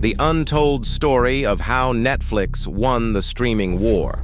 the untold story of how Netflix won the streaming war.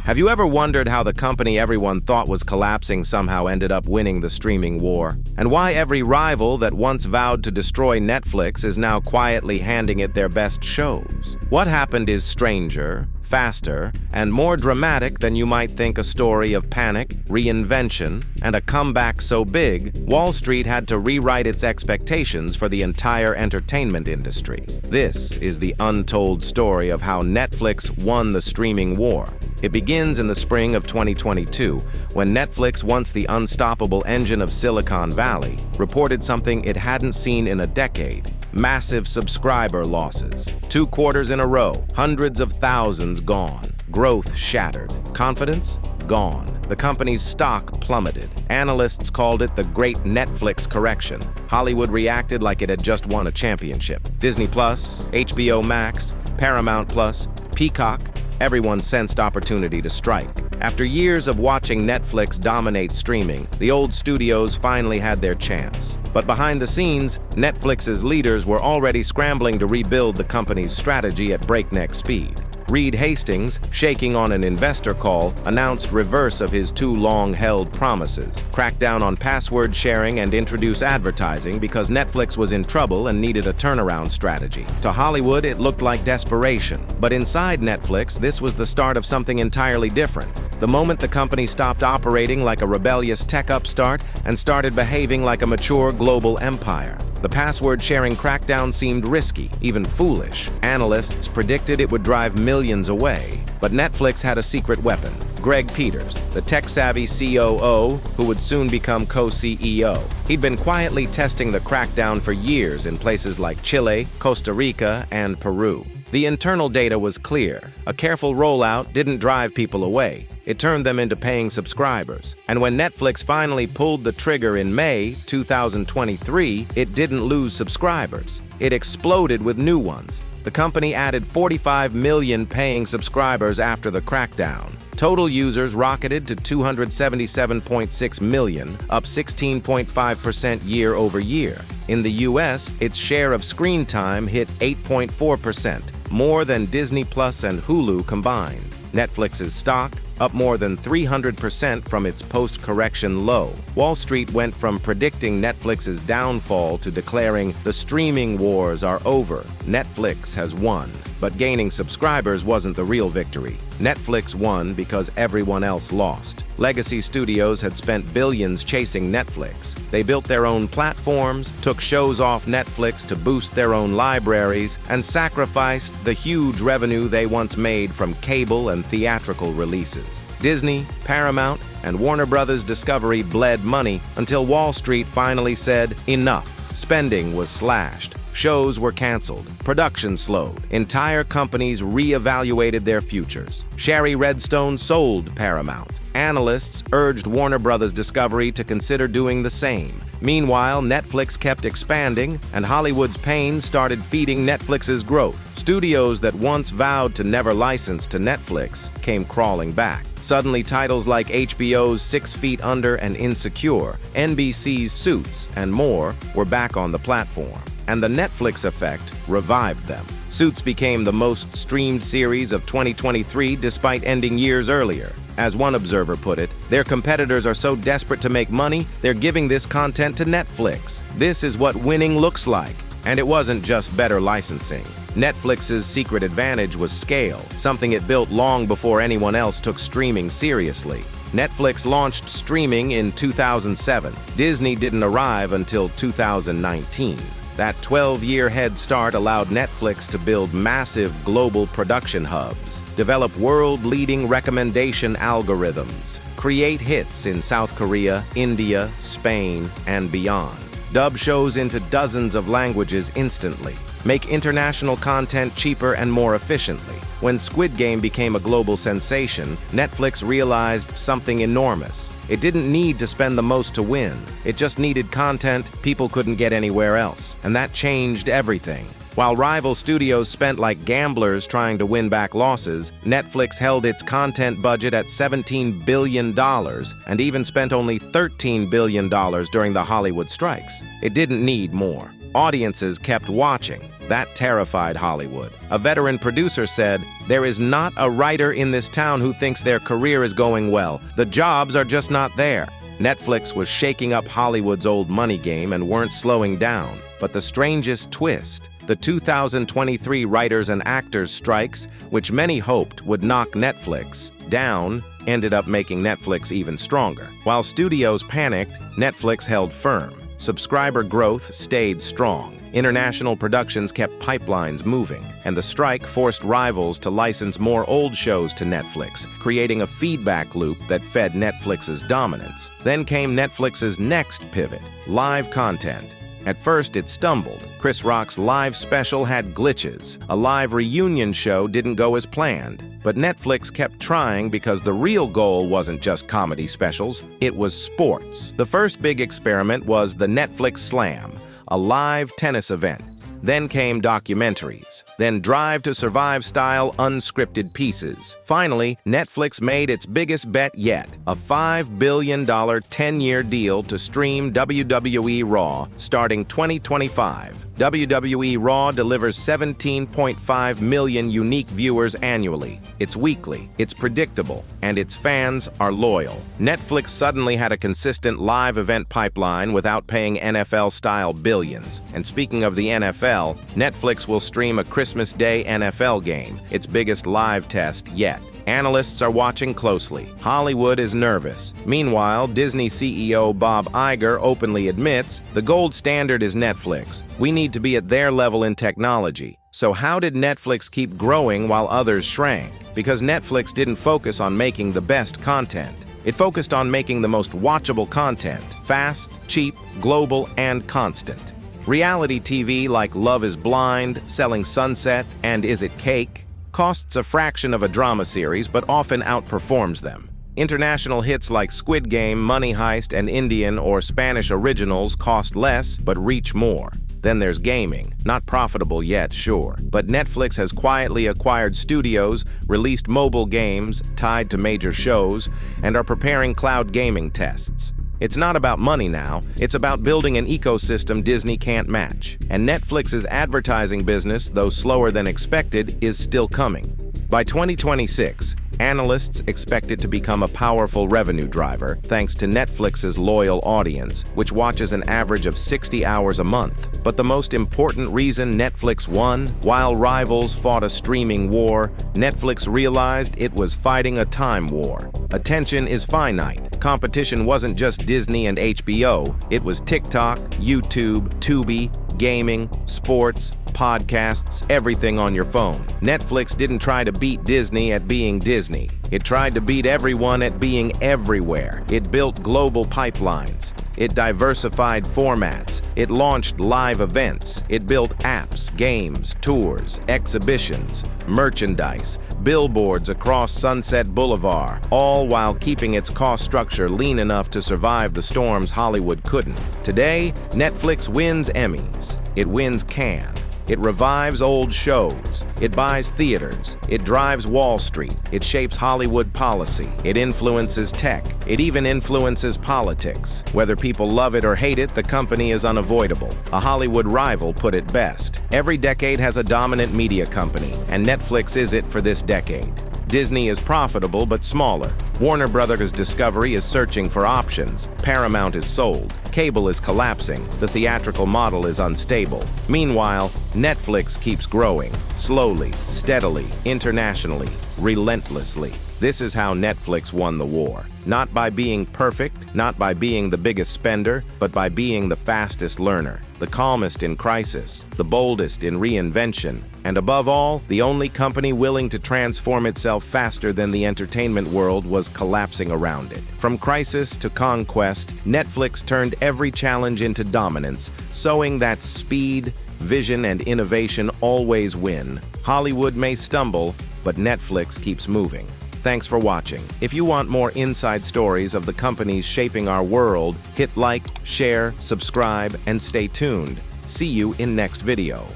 Have you ever wondered how the company everyone thought was collapsing somehow ended up winning the streaming war? And why every rival that once vowed to destroy Netflix is now quietly handing it their best shows? What happened is stranger, faster, and more dramatic than you might think. A story of panic, reinvention, and a comeback so big, Wall Street had to rewrite its expectations for the entire entertainment industry. This is the untold story of how Netflix won the streaming war. It begins in the spring of 2022, when Netflix, once the unstoppable engine of Silicon Valley, reported something it hadn't seen in a decade: massive subscriber losses. 2 quarters in a row, hundreds of thousands gone. Growth shattered. Confidence gone. The company's stock plummeted. Analysts called it the Great Netflix Correction. Hollywood reacted like it had just won a championship. Disney Plus, HBO Max, Paramount Plus, Peacock, everyone sensed opportunity to strike. After years of watching Netflix dominate streaming, the old studios finally had their chance. But behind the scenes, Netflix's leaders were already scrambling to rebuild the company's strategy at breakneck speed. Reed Hastings, shaking on an investor call, announced reverse of his 2 long-held promises: crack down on password sharing and introduce advertising, because Netflix was in trouble and needed a turnaround strategy. To Hollywood, it looked like desperation. But inside Netflix, this was the start of something entirely different. The moment the company stopped operating like a rebellious tech upstart and started behaving like a mature global empire. The password-sharing crackdown seemed risky, even foolish. Analysts predicted it would drive millions away. But Netflix had a secret weapon: Greg Peters, the tech-savvy COO who would soon become co-CEO. He'd been quietly testing the crackdown for years in places like Chile, Costa Rica, and Peru. The internal data was clear. A careful rollout didn't drive people away. It turned them into paying subscribers. And when Netflix finally pulled the trigger in May 2023, it didn't lose subscribers. It exploded with new ones. The company added 45 million paying subscribers after the crackdown. Total users rocketed to 277.6 million, up 16.5% year over year. In the US, its share of screen time hit 8.4%, more than Disney Plus and Hulu combined. Netflix's stock up more than 300% from its post-correction low. Wall Street went from predicting Netflix's downfall to declaring the streaming wars are over. Netflix has won. But gaining subscribers wasn't the real victory. Netflix won because everyone else lost. Legacy studios had spent billions chasing Netflix. They built their own platforms, took shows off Netflix to boost their own libraries, and sacrificed the huge revenue they once made from cable and theatrical releases. Disney, Paramount, and Warner Brothers Discovery bled money until Wall Street finally said enough. Spending was slashed. Shows were canceled. Production slowed. Entire companies re-evaluated their futures. Shari Redstone sold Paramount. Analysts urged Warner Brothers Discovery to consider doing the same. Meanwhile, Netflix kept expanding, and Hollywood's pains started feeding Netflix's growth. Studios that once vowed to never license to Netflix came crawling back. Suddenly, titles like HBO's 6 Feet Under and Insecure, NBC's Suits, and more were back on the platform. And the Netflix effect revived them. Suits became the most streamed series of 2023 despite ending years earlier. As one observer put it, their competitors are so desperate to make money, they're giving this content to Netflix. This is what winning looks like. And it wasn't just better licensing. Netflix's secret advantage was scale, something it built long before anyone else took streaming seriously. Netflix launched streaming in 2007. Disney didn't arrive until 2019. That 12-year head start allowed Netflix to build massive global production hubs, develop world-leading recommendation algorithms, create hits in South Korea, India, Spain, and beyond, dub shows into dozens of languages instantly, make international content cheaper and more efficiently. When Squid Game became a global sensation, Netflix realized something enormous. It didn't need to spend the most to win. It just needed content people couldn't get anywhere else. And that changed everything. While rival studios spent like gamblers trying to win back losses, Netflix held its content budget at $17 billion and even spent only $13 billion during the Hollywood strikes. It didn't need more. Audiences kept watching. That terrified Hollywood. A veteran producer said, "There is not a writer in this town who thinks their career is going well. The jobs are just not there." Netflix was shaking up Hollywood's old money game and weren't slowing down. But the strangest twist, the 2023 writers and actors strikes, which many hoped would knock Netflix down, ended up making Netflix even stronger. While studios panicked, Netflix held firm. Subscriber growth stayed strong. International productions kept pipelines moving, and the strike forced rivals to license more old shows to Netflix, creating a feedback loop that fed Netflix's dominance. Then came Netflix's next pivot, live content. At first, it stumbled. Chris Rock's live special had glitches. A live reunion show didn't go as planned. But Netflix kept trying because the real goal wasn't just comedy specials, it was sports. The first big experiment was the Netflix Slam, a live tennis event. Then came documentaries. Then Drive to Survive-style unscripted pieces. Finally, Netflix made its biggest bet yet, a $5 billion 10-year deal to stream WWE Raw starting 2025. WWE Raw delivers 17.5 million unique viewers annually. It's weekly, it's predictable, and its fans are loyal. Netflix suddenly had a consistent live event pipeline without paying NFL-style billions. And speaking of the NFL, Netflix will stream a Christmas Day NFL game, its biggest live test yet. Analysts are watching closely. Hollywood is nervous. Meanwhile, Disney CEO Bob Iger openly admits the gold standard is Netflix. We need to be at their level in technology. So how did Netflix keep growing while others shrank? Because Netflix didn't focus on making the best content. It focused on making the most watchable content, fast, cheap, global, and constant. Reality TV like Love is Blind, Selling Sunset, and Is It Cake costs a fraction of a drama series but often outperforms them. International hits like Squid Game, Money Heist, and Indian or Spanish originals cost less but reach more. Then there's gaming. Not profitable yet, sure. But Netflix has quietly acquired studios, released mobile games tied to major shows, and are preparing cloud gaming tests. It's not about money now, it's about building an ecosystem Disney can't match. And Netflix's advertising business, though slower than expected, is still coming. By 2026, analysts expect it to become a powerful revenue driver thanks to Netflix's loyal audience, which watches an average of 60 hours a month. But the most important reason Netflix won, while rivals fought a streaming war, Netflix realized it was fighting a time war. Attention is finite. Competition wasn't just Disney and HBO, it was TikTok, YouTube, Tubi, gaming, sports, podcasts, everything on your phone. Netflix didn't try to beat Disney at being Disney. It tried to beat everyone at being everywhere. It built global pipelines. It diversified formats. It launched live events. It built apps, games, tours, exhibitions, merchandise, billboards across Sunset Boulevard, all while keeping its cost structure lean enough to survive the storms Hollywood couldn't. Today, Netflix wins Emmys. It wins Cannes. It revives old shows. It buys theaters. It drives Wall Street. It shapes Hollywood policy. It influences tech. It even influences politics. Whether people love it or hate it, the company is unavoidable. A Hollywood rival put it best. Every decade has a dominant media company, and Netflix is it for this decade. Disney is profitable but smaller. Warner Brothers Discovery is searching for options. Paramount is sold. Cable is collapsing. The theatrical model is unstable. Meanwhile, Netflix keeps growing. Slowly, steadily, internationally, relentlessly. This is how Netflix won the war. Not by being perfect, not by being the biggest spender, but by being the fastest learner, the calmest in crisis, the boldest in reinvention, and above all, the only company willing to transform itself faster than the entertainment world was collapsing around it. From crisis to conquest, Netflix turned every challenge into dominance, showing that speed, vision, and innovation always win. Hollywood may stumble, but Netflix keeps moving. Thanks for watching. If you want more inside stories of the companies shaping our world, hit like, share, subscribe, and stay tuned. See you in next video.